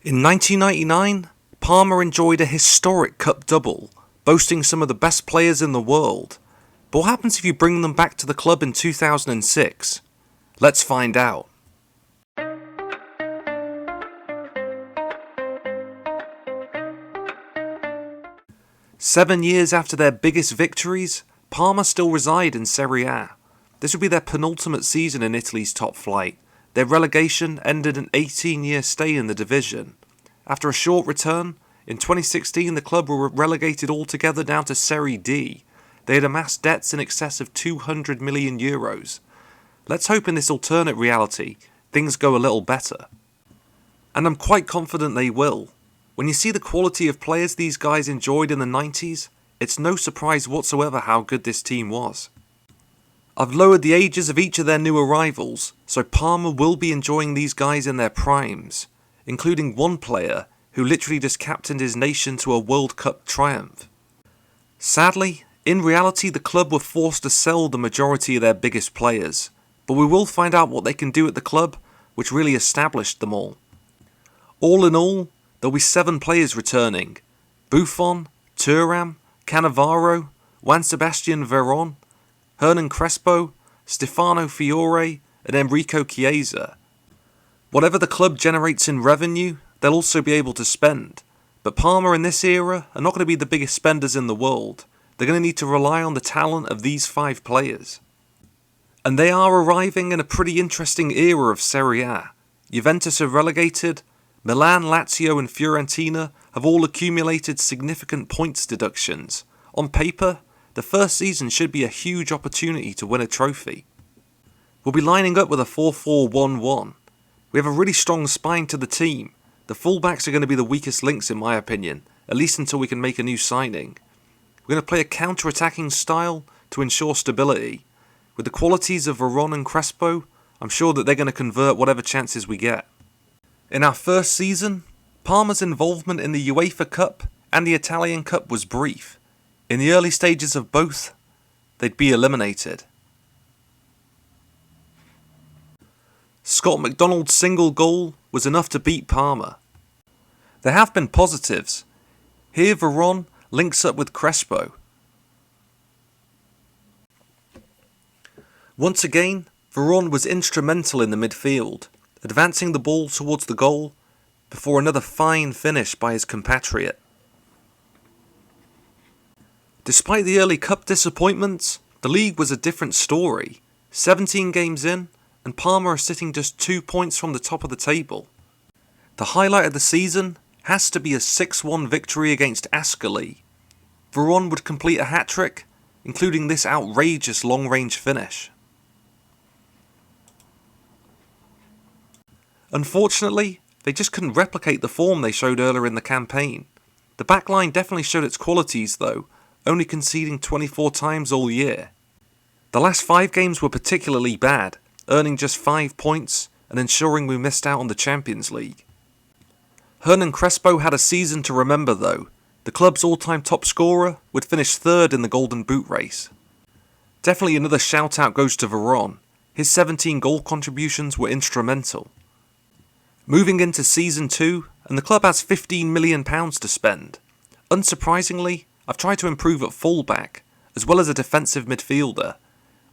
In 1999, Parma enjoyed a historic cup double, boasting some of the best players in the world. But what happens if you bring them back to the club in 2006? Let's find out. Seven years after their biggest victories, Parma still reside in Serie A. This would be their penultimate season in Italy's top flight. Their relegation ended an 18-year stay in the division. After a short return, in 2016 the club were relegated altogether down to Serie D. They had amassed debts in excess of €200 million. Let's hope in this alternate reality, things go a little better. And I'm quite confident they will. When you see the quality of players these guys enjoyed in the 90s, it's no surprise whatsoever how good this team was. I've lowered the ages of each of their new arrivals, so Parma will be enjoying these guys in their primes, including one player who literally just captained his nation to a World Cup triumph. Sadly, in reality the club were forced to sell the majority of their biggest players, but we will find out what they can do at the club, which really established them all. All in all, there'll be 7 players returning: Buffon, Thuram, Cannavaro, Juan Sebastian Veron, Hernan Crespo, Stefano Fiore and Enrico Chiesa. Whatever the club generates in revenue, they'll also be able to spend. But Parma in this era are not going to be the biggest spenders in the world. They're going to need to rely on the talent of these 5 players. And they are arriving in a pretty interesting era of Serie A. Juventus are relegated, Milan, Lazio and Fiorentina have all accumulated significant points deductions. On paper, the first season should be a huge opportunity to win a trophy. We'll be lining up with a 4-4-1-1. We have a really strong spine to the team. The fullbacks are going to be the weakest links in my opinion, at least until we can make a new signing. We're going to play a counter-attacking style to ensure stability. With the qualities of Veron and Crespo, I'm sure that they're going to convert whatever chances we get. In our first season, Parma's involvement in the UEFA Cup and the Italian Cup was brief. In the early stages of both, they'd be eliminated. Scott McDonald's single goal was enough to beat Parma. There have been positives. Here Veron links up with Crespo. Once again, Veron was instrumental in the midfield, advancing the ball towards the goal before another fine finish by his compatriot. Despite the early cup disappointments, the league was a different story. 17 games in, and Parma are sitting just 2 points from the top of the table. The highlight of the season has to be a 6-1 victory against Ascoli. Veron would complete a hat-trick, including this outrageous long-range finish. Unfortunately, they just couldn't replicate the form they showed earlier in the campaign. The backline definitely showed its qualities though, only conceding 24 times all year. The last 5 games were particularly bad, earning just 5 points and ensuring we missed out on the Champions League. Hernan Crespo had a season to remember though. The club's all-time top scorer would finish 3rd in the Golden Boot race. Definitely another shout out goes to Veron. His 17 goal contributions were instrumental. Moving into Season 2, and the club has £15 million to spend. Unsurprisingly, I've tried to improve at fullback, as well as a defensive midfielder.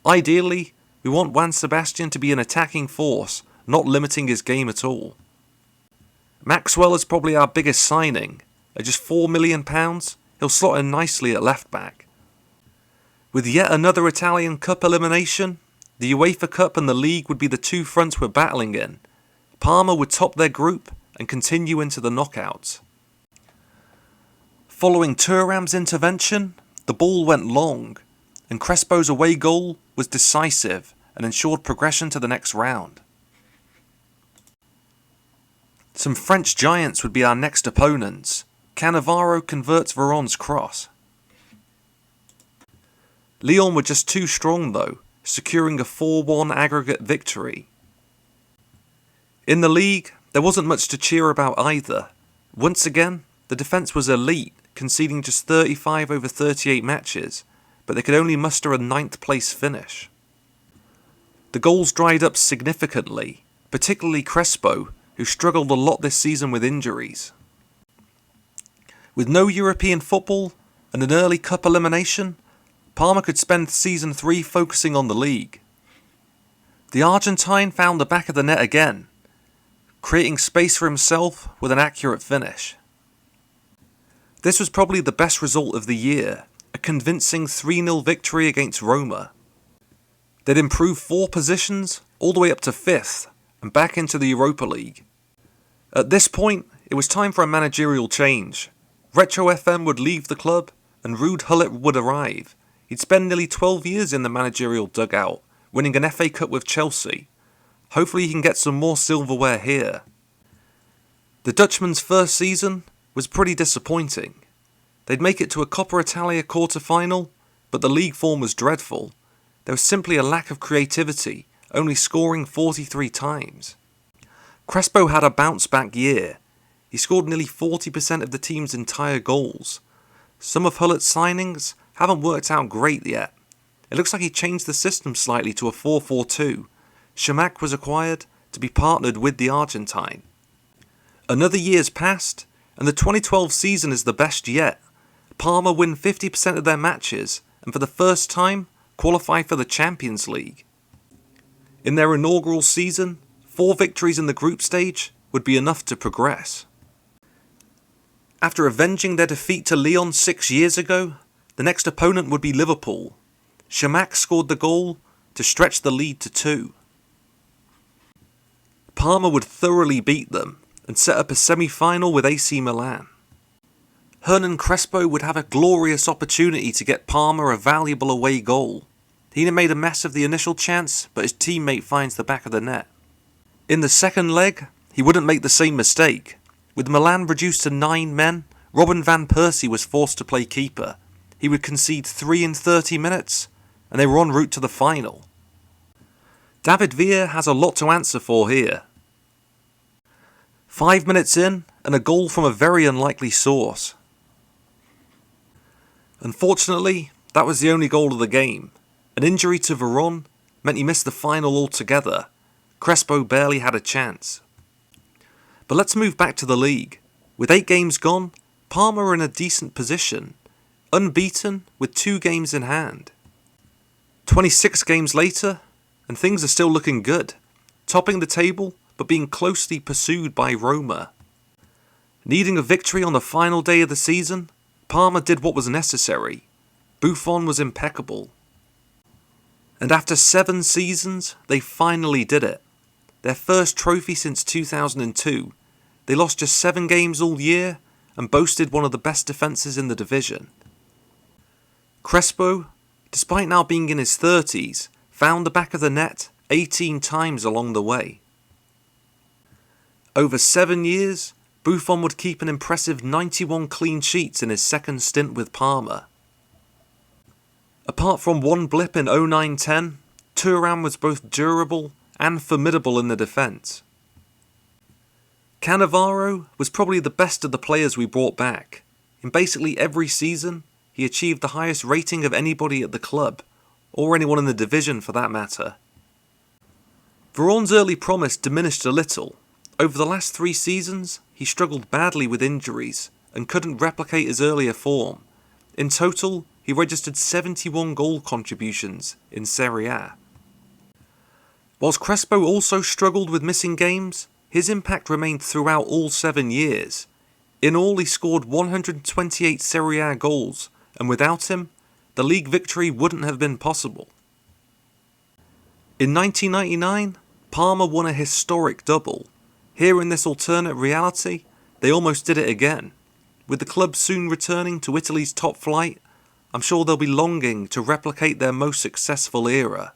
Ideally, we want Juan Sebastian to be an attacking force, not limiting his game at all. Maxwell is probably our biggest signing. At just £4 million, he'll slot in nicely at left back. With yet another Italian Cup elimination, the UEFA Cup and the League would be the 2 fronts we're battling in. Parma would top their group and continue into the knockouts. Following Thuram's intervention, the ball went long, and Crespo's away goal was decisive and ensured progression to the next round. Some French giants would be our next opponents. Cannavaro converts Veron's cross. Lyon were just too strong though, securing a 4-1 aggregate victory. In the league, there wasn't much to cheer about either. Once again, the defence was elite, conceding just 35 over 38 matches, but they could only muster a 9th place finish. The goals dried up significantly, particularly Crespo, who struggled a lot this season with injuries. With no European football and an early cup elimination, Parma could spend season 3 focusing on the league. The Argentine found the back of the net again, creating space for himself with an accurate finish. This was probably the best result of the year, a convincing 3-0 victory against Roma. They'd improved 4 positions all the way up to 5th and back into the Europa League. At this point, it was time for a managerial change. Retro FM would leave the club and Ruud Gullit would arrive. He'd spend nearly 12 years in the managerial dugout, winning an FA Cup with Chelsea. Hopefully he can get some more silverware here. The Dutchman's first season was pretty disappointing. They'd make it to a Coppa Italia quarter-final, but the league form was dreadful. There was simply a lack of creativity, only scoring 43 times. Crespo had a bounce-back year. He scored nearly 40% of the team's entire goals. Some of Gullit's signings haven't worked out great yet. It looks like he changed the system slightly to a 4-4-2. Chamakh was acquired to be partnered with the Argentine. Another year's passed, and the 2012 season is the best yet. Parma win 50% of their matches, and for the first time, qualify for the Champions League. In their inaugural season, 4 victories in the group stage would be enough to progress. After avenging their defeat to Lyon 6 years ago, the next opponent would be Liverpool. Chamakh scored the goal to stretch the lead to 2. Parma would thoroughly beat them and set up a semi-final with AC Milan. Hernan Crespo would have a glorious opportunity to get Parma a valuable away goal. He made a mess of the initial chance, but his teammate finds the back of the net. In the second leg, he wouldn't make the same mistake. With Milan reduced to 9 men, Robin van Persie was forced to play keeper. He would concede 3 in 30 minutes, and they were en route to the final. David Villa has a lot to answer for here. 5 minutes in, and a goal from a very unlikely source. Unfortunately, that was the only goal of the game. An injury to Veron meant he missed the final altogether. Crespo barely had a chance. But let's move back to the league. With 8 games gone, Parma are in a decent position, unbeaten with 2 games in hand. 26 games later, and things are still looking good, topping the table but being closely pursued by Roma. Needing a victory on the final day of the season, Parma did what was necessary. Buffon was impeccable. And after 7 seasons, they finally did it. Their first trophy since 2002. They lost just 7 games all year and boasted one of the best defences in the division. Crespo, despite now being in his 30s, found the back of the net 18 times along the way. Over 7 years, Buffon would keep an impressive 91 clean sheets in his second stint with Parma. Apart from one blip in 09-10, Thuram was both durable and formidable in the defence. Cannavaro was probably the best of the players we brought back. In basically every season, he achieved the highest rating of anybody at the club, or anyone in the division for that matter. Veron's early promise diminished a little. Over the last 3 seasons, he struggled badly with injuries and couldn't replicate his earlier form. In total, he registered 71 goal contributions in Serie A. Whilst Crespo also struggled with missing games, his impact remained throughout all 7 years. In all, he scored 128 Serie A goals, and without him, the league victory wouldn't have been possible. In 1999, Parma won a historic double. Here in this alternate reality, they almost did it again. With the club soon returning to Italy's top flight, I'm sure they'll be longing to replicate their most successful era.